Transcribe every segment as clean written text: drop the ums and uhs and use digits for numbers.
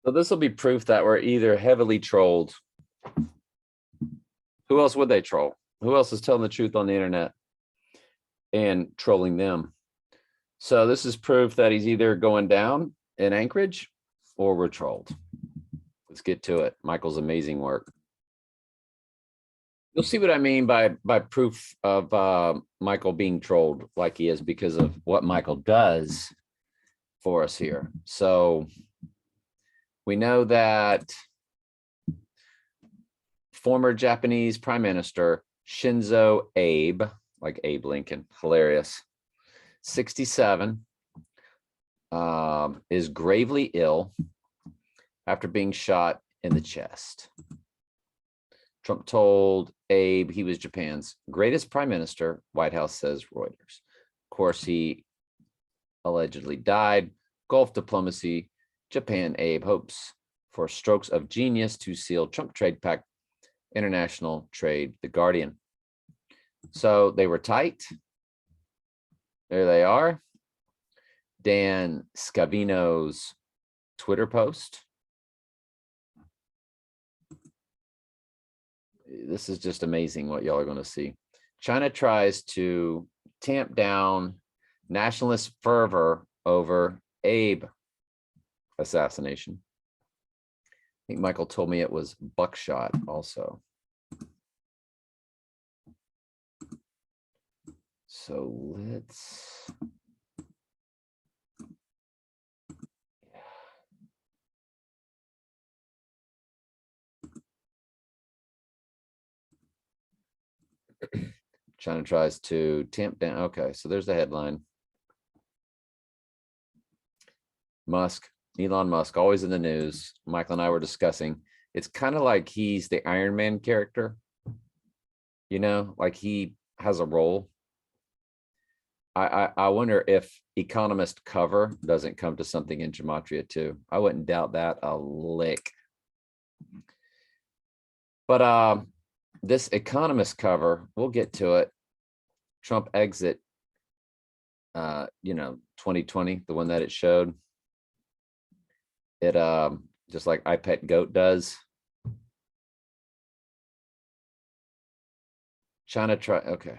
So this will be proof that we're either heavily trolled. Who else would they troll? Who else is telling the truth on the internet and trolling them? So this is proof that he's either going down in Anchorage or we're trolled. Let's get to it. Michael's amazing work. You'll see what I mean by proof of Michael being trolled like he is because of what Michael does for us here. So we know that former Japanese Prime Minister Shinzo Abe, like Abe Lincoln, hilarious, 67, is gravely ill after being shot in the chest. Trump told Abe he was Japan's greatest prime minister, White House says Reuters. Of course, he allegedly died. Gulf diplomacy, Japan, Abe hopes for strokes of genius to seal Trump trade pact, international trade, The Guardian. So they were tight. There they are. Dan Scavino's Twitter post. This is just amazing what y'all are going to see. China tries to tamp down nationalist fervor over Abe assassination. I think Michael told me it was buckshot also. So let's. China tries to tamp down. Okay, so there's the headline. Elon Musk, always in the news. Michael and I were discussing. It's kind of like he's the Iron Man character. You know, like he has a role. I wonder if Economist cover doesn't come to something in Gematria too. I wouldn't doubt that a lick. But this Economist cover, we'll get to it. Trump exit, 2020, the one that it showed. It just like iPet Goat does. China try okay.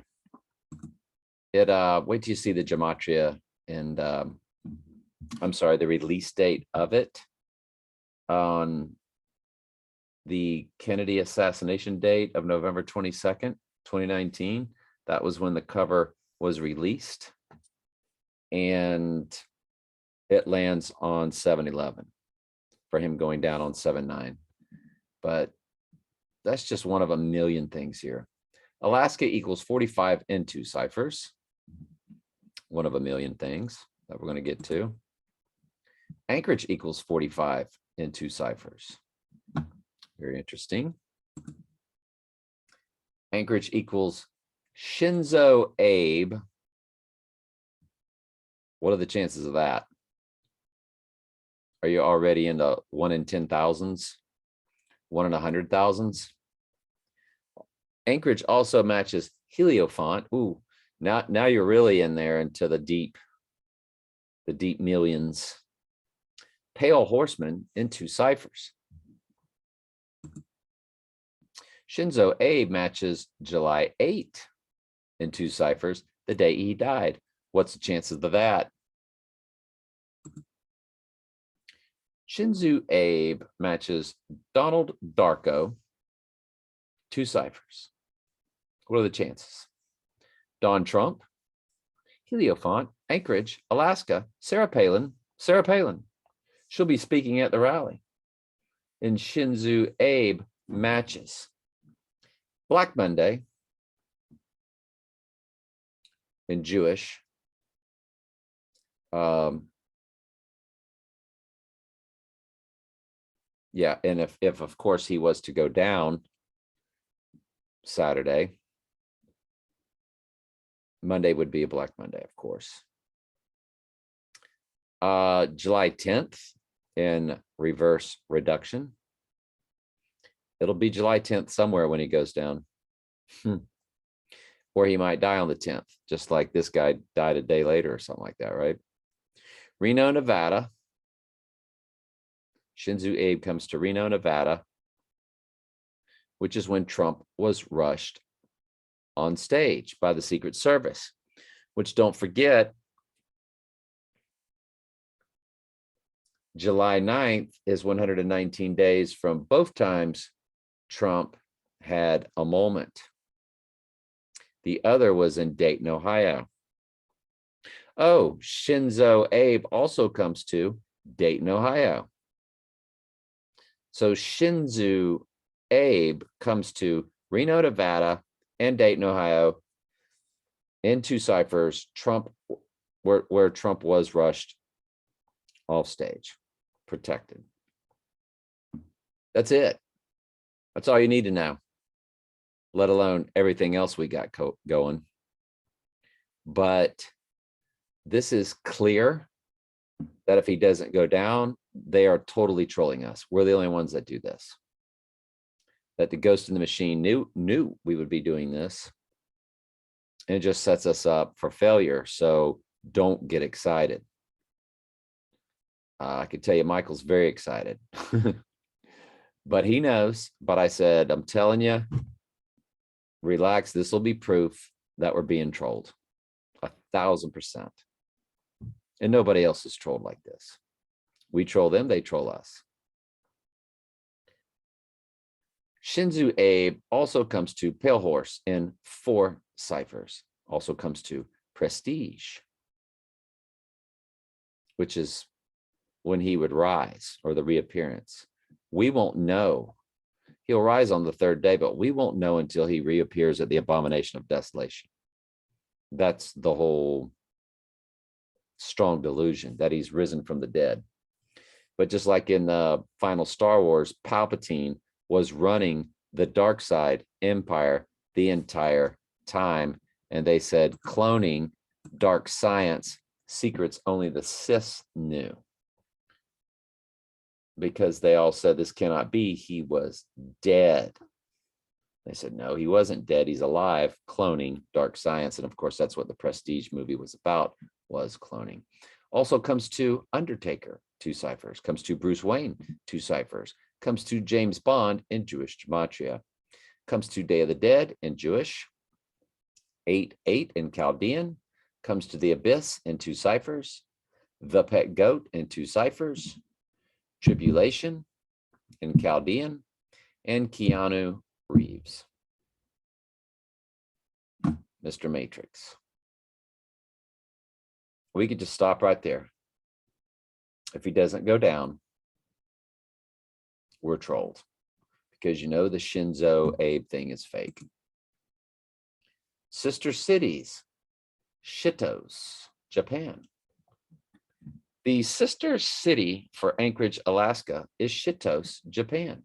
It wait till you see the Gematria and I'm sorry, the release date of it on the Kennedy assassination date of November 22nd, 2019. That was when the cover was released. And it lands on 7/11 for him going down on 7/9. But that's just one of a million things here. Alaska equals 45 in 2 ciphers. One of a million things that we're going to get to. Anchorage equals 45 in 2 ciphers. Very interesting. Anchorage equals Shinzo Abe. What are the chances of that? Are you already in the 1 in 10,000s? 1 in 100,000s? Anchorage also matches Heliofont. Ooh, now you're really in there into the deep millions. Pale Horseman in 2 ciphers. Shinzo Abe matches July 8 in 2 ciphers, the day he died. What's the chances of that? Shinzo Abe matches Donald Darko, 2 ciphers. What are the chances? Don Trump, Heliofont, Anchorage, Alaska, Sarah Palin. She'll be speaking at the rally. And Shinzo Abe matches Black Monday and Jewish. Yeah, and if of course he was to go down Saturday, Monday would be a Black Monday, of course. July 10th in reverse reduction. It'll be July 10th somewhere when he goes down. Or he might die on the 10th, just like this guy died a day later or something like that, right? Reno, Nevada. Shinzo Abe comes to Reno, Nevada, which is when Trump was rushed on stage by the Secret Service, which, don't forget, July 9th is 119 days from both times Trump had a moment. The other was in Dayton, Ohio. Oh, Shinzo Abe also comes to Dayton, Ohio. So Shinzo Abe comes to Reno, Nevada, and Dayton, Ohio in two ciphers, Trump, where Trump was rushed off stage, protected. That's it. That's all you need to know, let alone everything else we got going. But this is clear that if he doesn't go down, they are totally trolling us. We're the only ones that do this. That the Ghost in the Machine knew we would be doing this. And it just sets us up for failure. So don't get excited. I can tell you Michael's very excited. But he knows. But I said, I'm telling you, relax. This will be proof that we're being trolled. 1,000%. And nobody else is trolled like this. We troll them, they troll us. Shinzo Abe also comes to Pale Horse in 4 ciphers. Also comes to Prestige, which is when he would rise, or the reappearance. We won't know. He'll rise on the 3rd day, but we won't know until he reappears at the Abomination of Desolation. That's the whole strong delusion, that he's risen from the dead. But just like in the final Star Wars, Palpatine was running the dark side empire the entire time. And they said cloning, dark science, secrets only the Sith knew. Because they all said this cannot be, he was dead. They said, no, he wasn't dead, he's alive, cloning, dark science. And of course, that's what the Prestige movie was about, was cloning. Also comes to Undertaker, 2 ciphers. Comes to Bruce Wayne, 2 ciphers. Comes to James Bond in Jewish gematria. Comes to Day of the Dead in Jewish. 8-8 in Chaldean. Comes to the Abyss in 2 ciphers. The Pet Goat in 2 ciphers. Tribulation in Chaldean. And Keanu Reeves, Mr. Matrix. We could just stop right there. If he doesn't go down, we're trolled, because you know the Shinzo Abe thing is fake. Sister cities, Shitos, Japan. The sister city for Anchorage, Alaska is Shitos, Japan.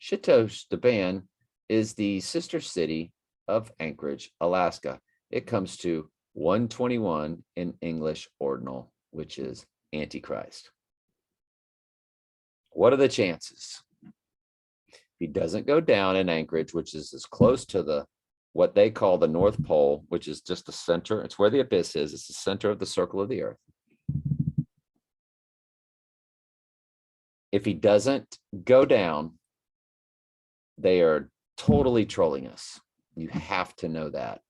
Shitos, Japan is the sister city of Anchorage, Alaska. It comes to 121 in English ordinal, which is Antichrist. What are the chances? He doesn't go down in Anchorage, which is as close to the what they call the North Pole, which is just the center. It's where the abyss is. It's the center of the circle of the earth. If he doesn't go down, they are totally trolling us. You have to know that,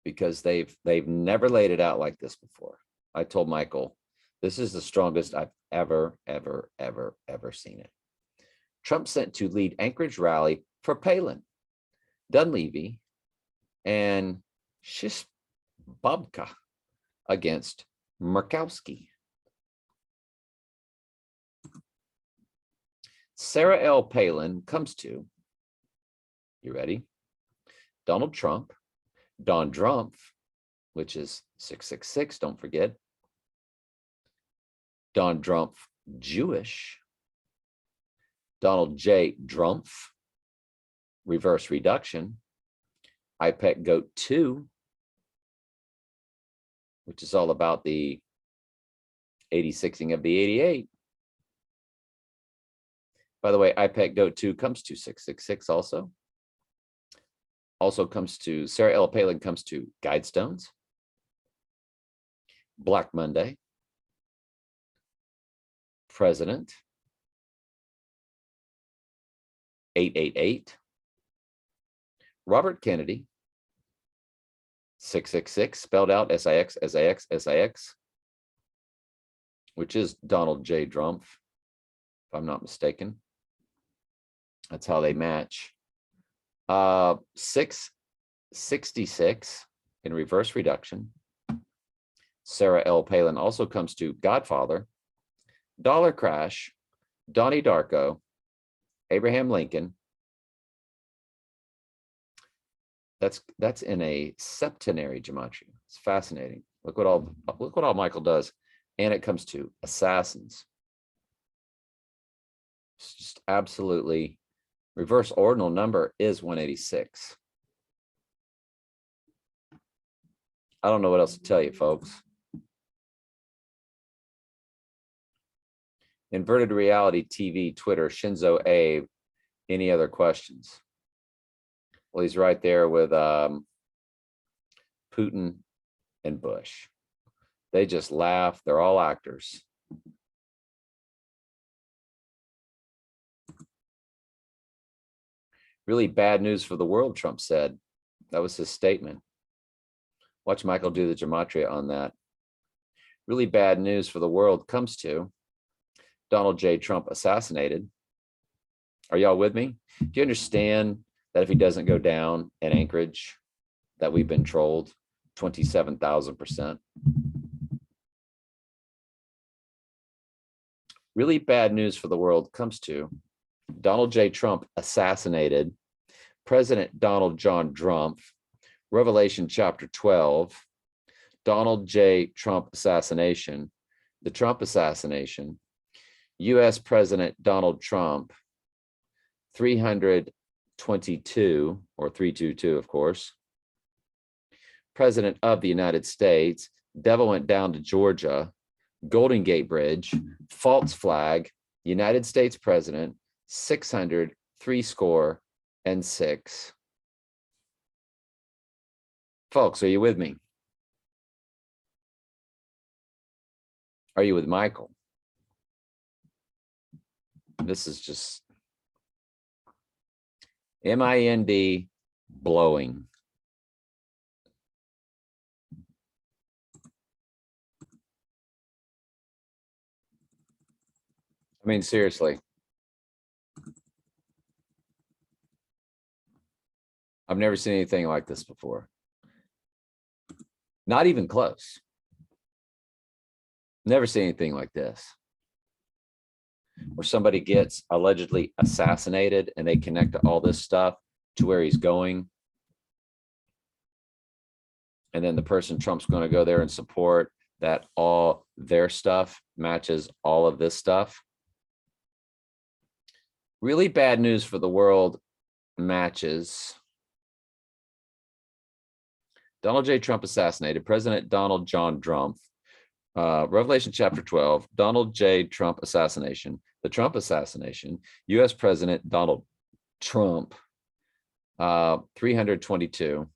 because they've never laid it out like this before. I told Michael, this is the strongest I've ever seen it. Trump sent to lead Anchorage rally for Palin, Dunleavy, and Shishbabka against Murkowski. Sarah L. Palin comes to, you ready? Donald Trump, Don Drumpf, which is 666, don't forget. Don Drumpf, Jewish. Donald J. Drumpf, reverse reduction. IPEC Goat 2, which is all about the 86ing of the 88. By the way, IPEC Goat 2 comes to 666 also. Also comes to, Sarah L. Palin comes to Guidestones, Black Monday, president, 888. Robert Kennedy, 666, spelled out SIX, SIX, SIX, which is Donald J. Trump, if I'm not mistaken. That's how they match. 666 in reverse reduction. Sarah L. Palin also comes to Godfather, Dollar Crash, Donnie Darko, Abraham Lincoln. That's in a septenary gematria. It's fascinating. Look what all Michael does. And it comes to assassins. It's just absolutely reverse ordinal number is 186. I don't know what else to tell you, folks. Inverted Reality TV, Twitter, Shinzo Abe. Any other questions? Well, he's right there with Putin and Bush. They just laugh. They're all actors. Really bad news for the world, Trump said. That was his statement. Watch Michael do the gematria on that. Really bad news for the world comes to Donald J. Trump assassinated. Are y'all with me? Do you understand that if he doesn't go down in Anchorage, that we've been trolled 27,000%? Really bad news for the world comes to Donald J. Trump assassinated, President Donald John Trump, Revelation chapter 12, Donald J. Trump assassination, the Trump assassination, U.S. President Donald Trump, 322, or 322, of course, President of the United States, devil went down to Georgia, Golden Gate Bridge, false flag, United States President, 636. Folks, are you with me? Are you with Michael? This is just MIND blowing. I mean, seriously. I've never seen anything like this before. Not even close. Never seen anything like this. Where somebody gets allegedly assassinated and they connect all this stuff to where he's going. And then the person Trump's going to go there and support that all their stuff matches all of this stuff. Really bad news for the world matches. Donald J. Trump assassinated, President Donald John Trump. Revelation chapter 12, Donald J. Trump assassination, the Trump assassination, U.S. President Donald Trump, 322,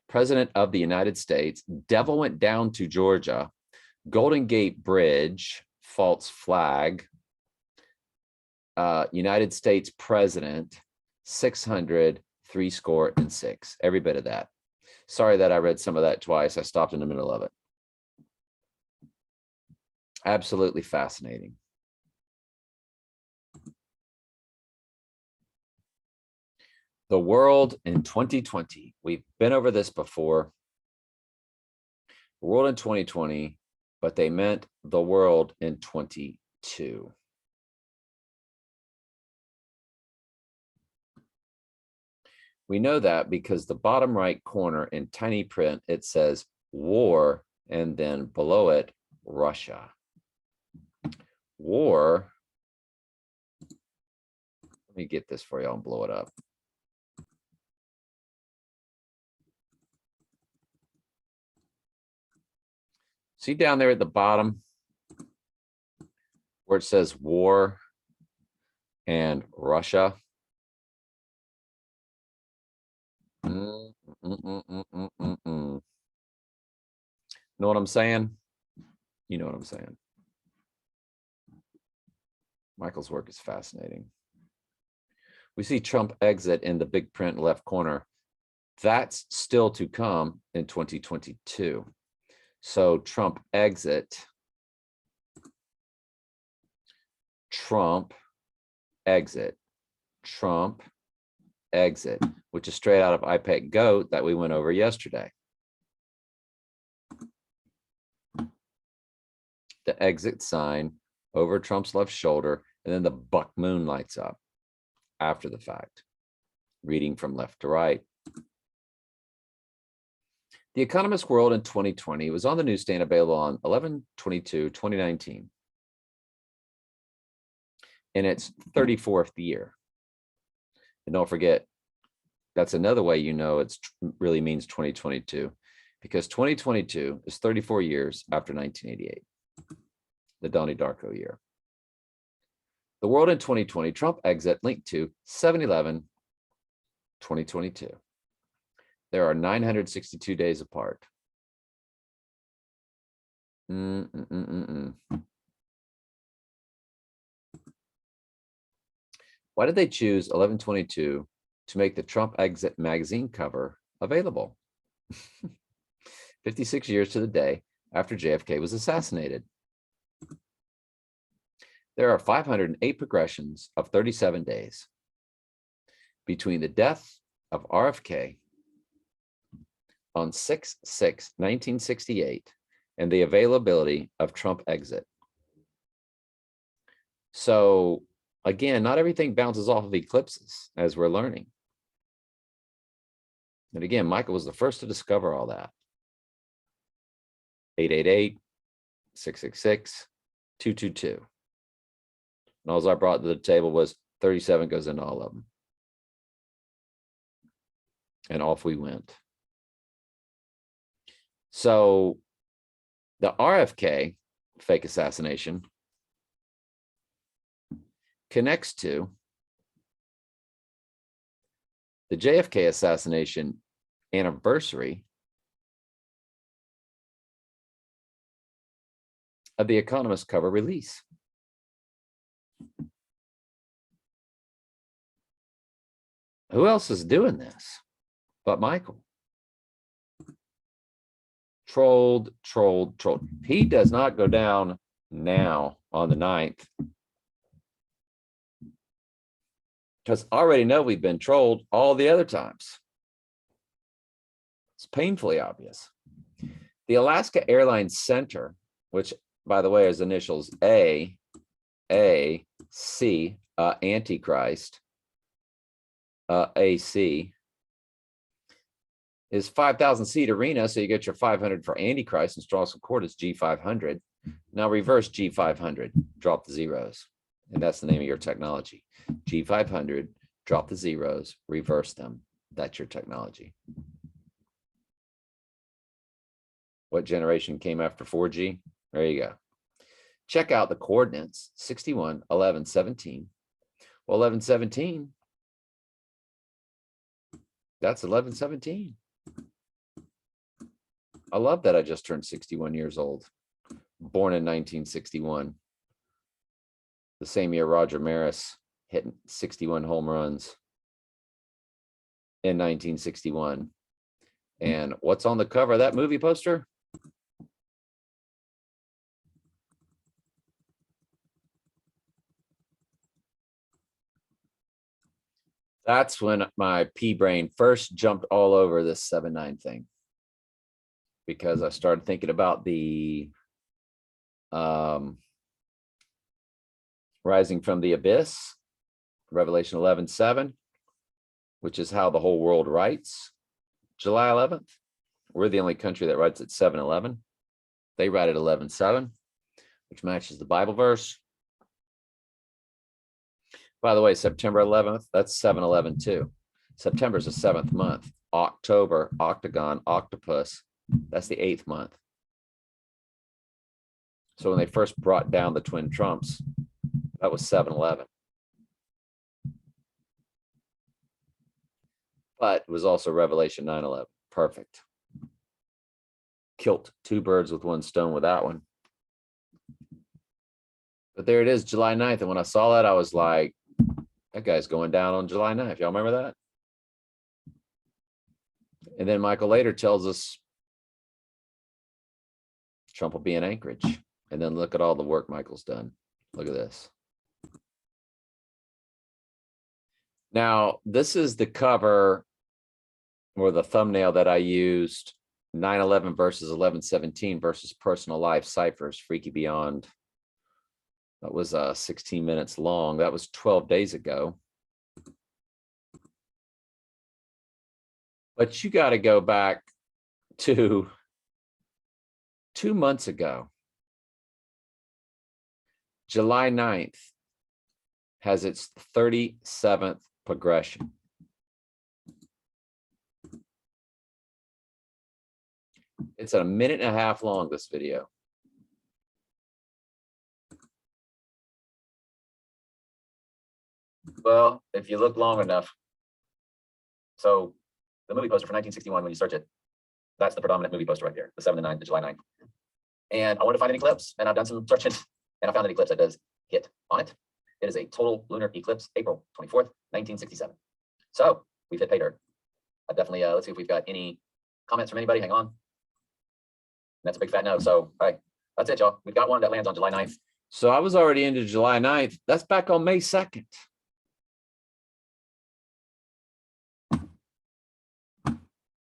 President of the United States, devil went down to Georgia, Golden Gate Bridge, false flag, United States President, 636. Every bit of that. Sorry that I read some of that twice. I stopped in the middle of it. Absolutely fascinating. The world in 2020. We've been over this before. The world in 2020, but they meant the world in 22. We know that because the bottom right corner in tiny print, it says war, and then below it, Russia. War. Let me get this for you. I'll blow it up. See down there at the bottom where it says war and Russia? Know what I'm saying? You know what I'm saying. Michael's work is fascinating. We see Trump exit in the big print left corner. That's still to come in 2022. So Trump exit, Trump exit, Trump exit, which is straight out of IPEC GOAT that we went over yesterday. The exit sign over Trump's left shoulder, and then the buck moon lights up after the fact, reading from left to right. The Economist World in 2020 was on the newsstand, available on 11/22/2019 in its 34th year. And don't forget, that's another way you know it really means 2022, because 2022 is 34 years after 1988, the Donnie Darko year. The World in 2020, Trump exit linked to 7/11/2022. There are 962 days apart. Why did they choose 11/22 to make the Trump exit magazine cover available? 56 years to the day after JFK was assassinated. There are 508 progressions of 37 days between the death of RFK on 6/6/1968 and the availability of Trump exit. So again, not everything bounces off of eclipses, as we're learning. And again, Michael was the first to discover all that. 888, 666, 222. And all I brought to the table was 37 goes into all of them. And off we went. So the RFK fake assassination connects to the JFK assassination anniversary of the Economist cover release. Who else is doing this but Michael? Trolled. He does not go down now on the 9th, because I already know we've been trolled all the other times. It's painfully obvious. The Alaska Airlines Center, which, by the way, is initials A, C, Antichrist, AC, is 5,000 seat arena. So you get your 500 for Antichrist, and Strauss Court is G500. Now reverse G500, drop the zeros. And that's the name of your technology. G500, drop the zeros, reverse them. That's your technology. What generation came after 4G? There you go. Check out the coordinates, 61, 11, 17. Well, 11, 17, that's 11, 17. I love that I just turned 61 years old, born in 1961. The same year Roger Maris hit 61 home runs in 1961. And what's on the cover of that movie poster? That's when my pea brain first jumped all over this 7/9 thing, because I started thinking about the rising from the abyss, Revelation 11:7, which is how the whole world writes July 11th. We're the only country that writes at 7/11. They write at 11:7, which matches the Bible verse. By the way, September 11th, that's 7/11 too. September is the 7th month. October, octagon, octopus, that's the 8th month. So when they first brought down the twin Trumps, that was 7/11. But it was also Revelation 9/11. Perfect. Killed two birds with one stone with that one. But there it is, July 9th. And when I saw that, I was like, that guy's going down on July 9th. Y'all remember that? And then Michael later tells us Trump will be in Anchorage. And then look at all the work Michael's done. Look at this. Now, this is the cover or the thumbnail that I used, 9/11 versus 11/17 versus personal life ciphers, Freaky Beyond. That was 16 minutes long. That was 12 days ago. But you got to go back to 2 months ago. July 9th has its 37th progression. It's a minute and a half long, this video. Well, if you look long enough. So the movie poster for 1961, when you search it, that's the predominant movie poster right there, the 7th and 9th, the July 9th. And I wanted to find an eclipse, and I've done some searching, and I found an eclipse that does hit on it. It is a total lunar eclipse, April 24th, 1967. So we've hit pay dirt. I definitely, let's see if we've got any comments from anybody. Hang on. And that's a big fat no. So, all right, that's it, y'all. We've got one that lands on July 9th. So I was already into July 9th. That's back on May 2nd.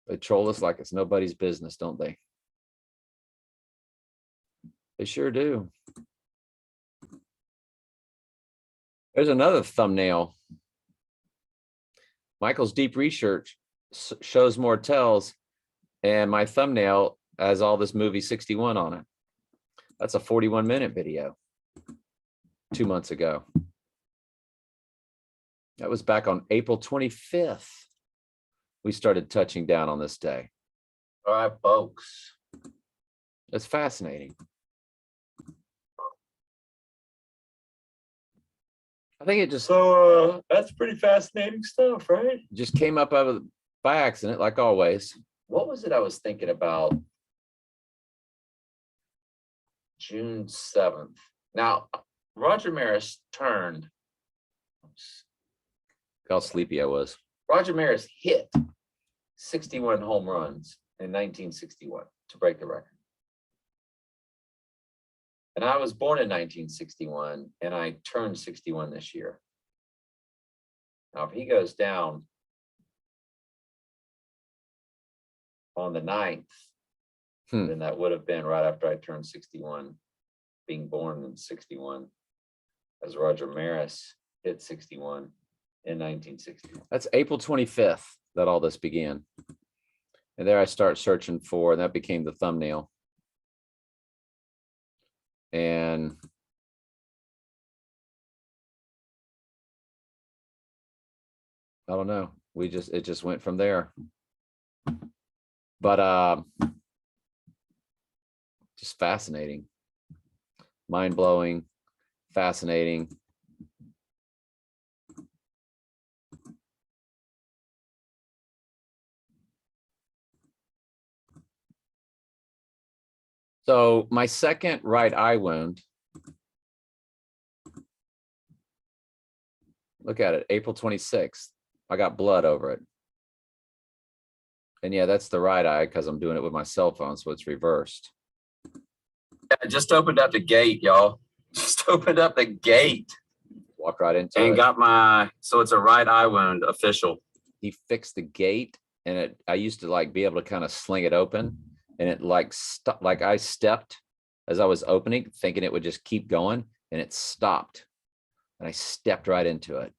They troll us like it's nobody's business, don't they? They sure do. There's another thumbnail. Michael's deep research shows more tells, and my thumbnail has all this movie 61 on it. That's a 41-minute video 2 months ago. That was back on April 25th. We started touching down on this day. All right, folks. It's fascinating. I think it just that's pretty fascinating stuff, right? just came up out of by accident, like always. What was it I was thinking about? June 7th. Now, Roger Maris turned. Look how sleepy I was. Roger Maris hit 61 home runs in 1961 to break the record. And I was born in 1961, and I turned 61 this year. Now, if he goes down on the 9th, then that would have been right after I turned 61, being born in 61, as Roger Maris hit 61 in 1960. That's April 25th that all this began. And there I start searching for, and that became the thumbnail. And I don't know. It just went from there. But just fascinating. Mind-blowing, fascinating. So my second right eye wound, look at it, April 26th. I got blood over it. And yeah, that's the right eye because I'm doing it with my cell phone, so it's reversed. I just opened up the gate, y'all. Just opened up the gate. Walked right into it. And got my, so it's a right eye wound, official. He fixed the gate, and I used to like be able to kind of sling it open. And it like stopped, like I stepped as I was opening, thinking it would just keep going, and it stopped. And I stepped right into it.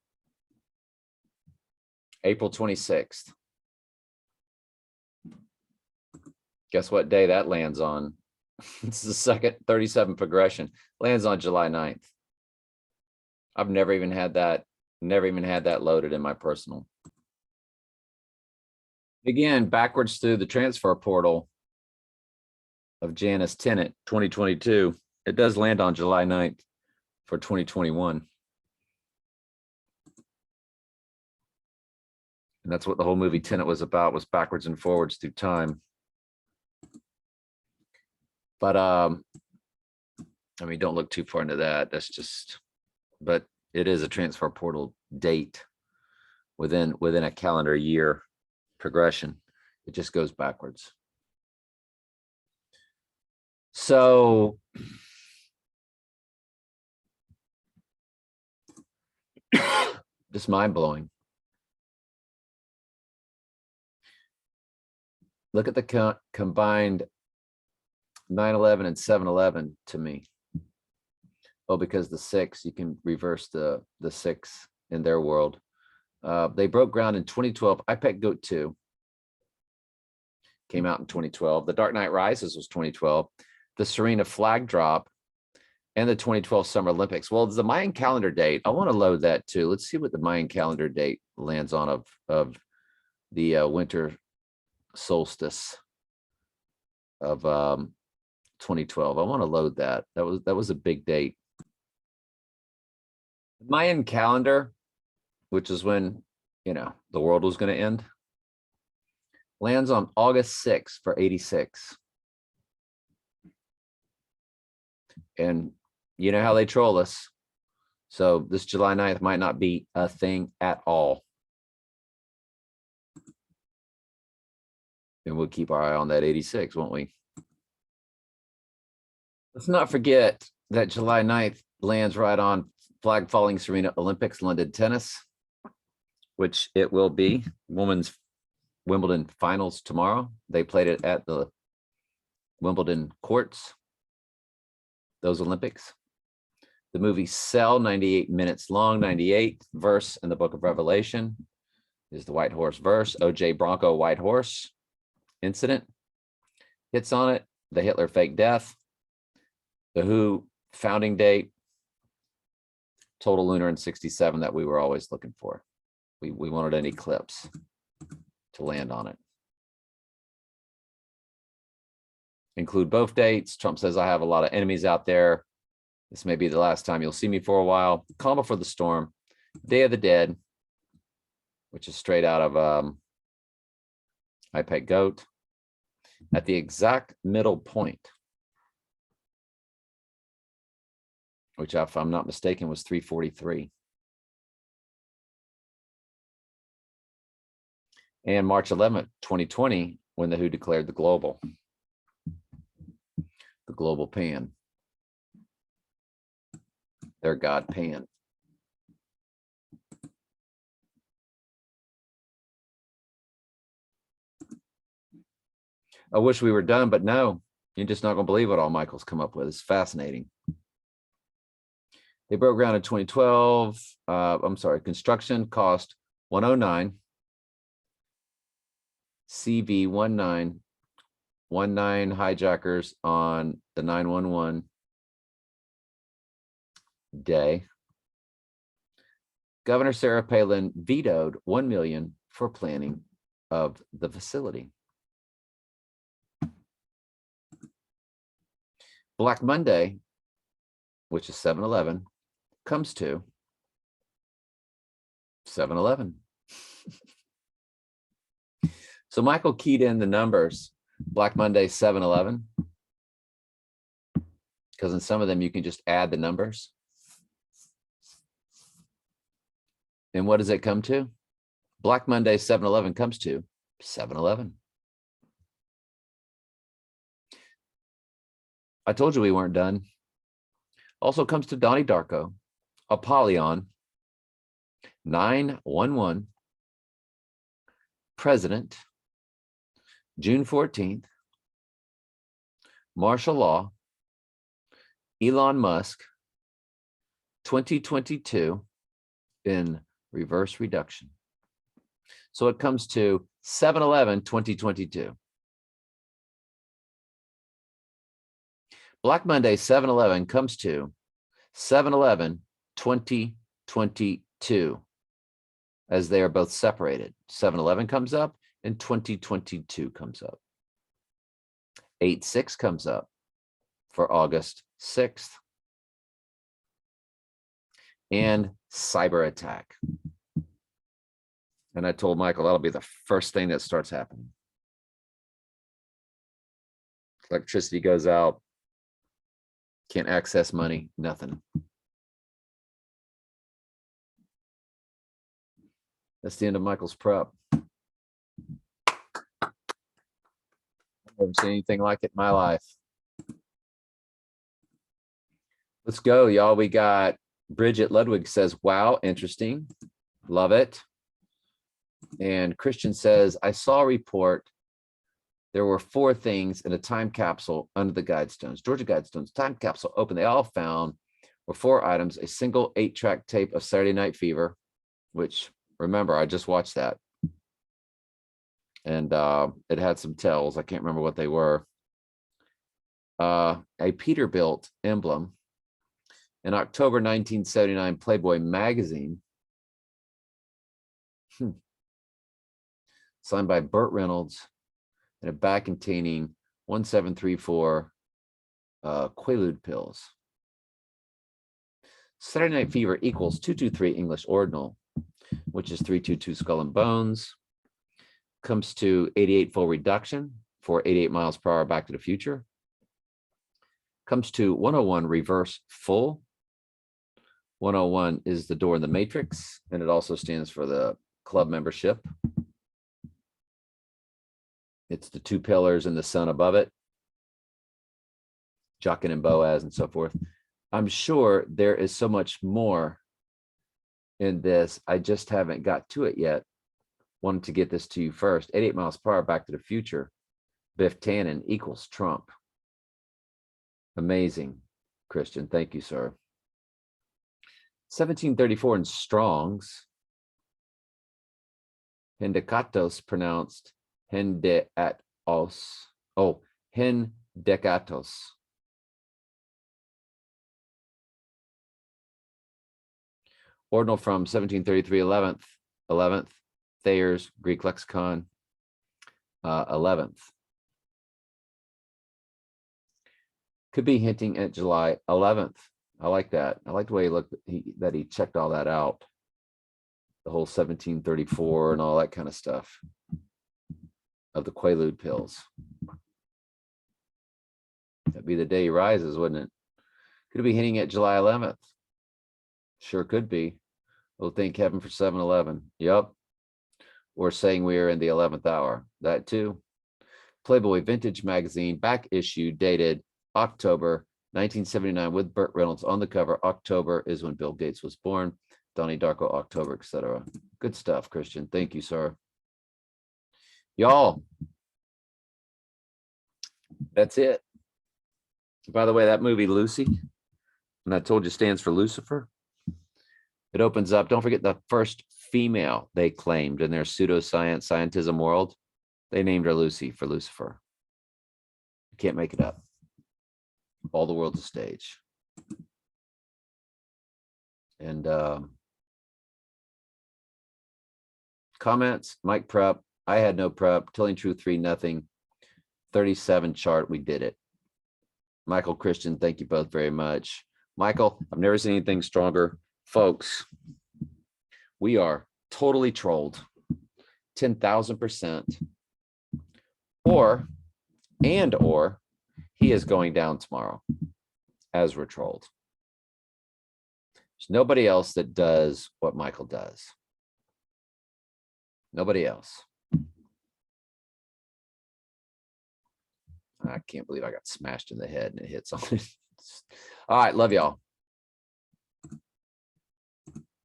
April 26th. Guess what day that lands on? It's the second 37 progression. Lands on July 9th. I've never even had that loaded in my personal. Again, backwards through the transfer portal of Janus Tenant 2022. It does land on July 9th for 2021. And that's what the whole movie Tenet was about, was backwards and forwards through time. But I mean, don't look too far into that. That's just, but it is a transfer portal date within a calendar year progression. It just goes backwards. So just mind blowing. Look at the combined 9/11 and 7/11 to me. Oh, because the 6, you can reverse the 6 in their world. They broke ground in 2012. IPEC Goat 2 came out in 2012. The Dark Knight Rises was 2012. The Serena flag drop and the 2012 Summer Olympics. Well, it's the Mayan calendar date. I want to load that too. Let's see what the Mayan calendar date lands on of the winter solstice of 2012. I want to load that. That was a big date. Mayan calendar, which is when, you know, the world was going to end, lands on August 6th for 86. And you know how they troll us. So this July 9th might not be a thing at all. And we'll keep our eye on that 86, won't we? Let's not forget that July 9th lands right on flag falling Serena Olympics London tennis, which it will be. Women's Wimbledon finals tomorrow. They played it at the Wimbledon courts, those Olympics. The movie Cell, 98 minutes long, 98 verse in the book of Revelation is the white horse verse. OJ Bronco white horse incident hits on it. The Hitler fake death, the WHO founding date, total lunar in 67 that we were always looking for. We wanted an eclipse to land on it. Include both dates. Trump says, I have a lot of enemies out there. This may be the last time you'll see me for a while. Calm before the storm. Day of the Dead, which is straight out of IPEC Goat. At the exact middle point, which if I'm not mistaken was 343. And March 11th, 2020, when the WHO declared the global pan, their god Pan. I wish we were done, but no, you're just not going to believe what all Michael's come up with. It's fascinating. They broke ground in 2012. I'm sorry, construction cost 109. CV1919 hijackers on the 911 day. Governor Sarah Palin vetoed $1 million for planning of the facility. Black Monday, which is 7/11, comes to 7/11. So Michael keyed in the numbers, Black Monday, 7/11, because in some of them you can just add the numbers. And what does it come to? Black Monday, 7/11 comes to 7/11. I told you we weren't done. Also comes to Donnie Darko, Apollyon, 9/11, President, June 14th, martial law, Elon Musk, 2022 in reverse reduction. So it comes to 7/11, 2022. Black Monday, 7/11 comes to 7/11, 2022, as they are both separated. 7/11 comes up and 2022 comes up. 8/6 comes up for August 6th. And cyber attack. And I told Michael that'll be the first thing that starts happening. Electricity goes out. Can't access money, nothing. That's the end of Michael's prep. I've never seen anything like it in my life. Let's go, y'all. We got Bridget Ludwig says, wow, interesting. Love it. And Christian says, I saw a report. There were 4 things in a time capsule under the Guidestones. Georgia Guidestones time capsule open. They all found were 4 items: a single 8-track tape of Saturday Night Fever, which remember, I just watched that. And it had some tells. I can't remember what they were. A Peterbilt emblem. In October 1979 Playboy magazine. Signed by Burt Reynolds. And a bag containing 1734 Quaalude pills. Saturday Night Fever equals 223 English ordinal, which is 322 Skull and Bones. Comes to 88 full reduction for 88 miles per hour Back to the Future. Comes to 101 reverse full. 101 is the door in the Matrix, and it also stands for the club membership. It's the 2 pillars and the sun above it. Jachin and Boaz and so forth. I'm sure there is so much more in this. I just haven't got to it yet. Wanted to get this to you first. 88 miles per hour Back to the Future. Biff Tannen equals Trump. Amazing, Christian. Thank you, sir. 1734 in Strong's. Hendecatos pronounced Hendeatos. Oh, Hendecatos. Ordinal from 1733, 11th. Thayer's Greek Lexicon, 11th. Could be hinting at July 11th. I like that. I like the way he looked, that he checked all that out. The whole 1734 and all that kind of stuff of the Quaalude pills. That'd be the day he rises, wouldn't it? Could be hinting at July 11th. Sure could be. Well, thank heaven for 7-Eleven. Yep. Or saying we are in the 11th hour. That too. Playboy Vintage Magazine, back issue, dated October 1979, with Burt Reynolds on the cover. October is when Bill Gates was born. Donnie Darko, October, etc. Good stuff, Christian. Thank you, sir. Y'all, that's it. By the way, that movie Lucy, and I told you stands for Lucifer. It opens up. Don't forget the first female they claimed in their pseudoscience scientism world. They named her Lucy for Lucifer. You can't make it up. All the world's a stage. And comments, Mike prep. I had no prep. Telling truth 3-0. 37 chart. We did it. Michael, Christian, thank you both very much. Michael, I've never seen anything stronger. Folks, we are totally trolled. 10,000%. Or he is going down tomorrow as we're trolled. There's nobody else that does what Michael does. Nobody else. I can't believe I got smashed in the head and it hits on it. All right, love y'all.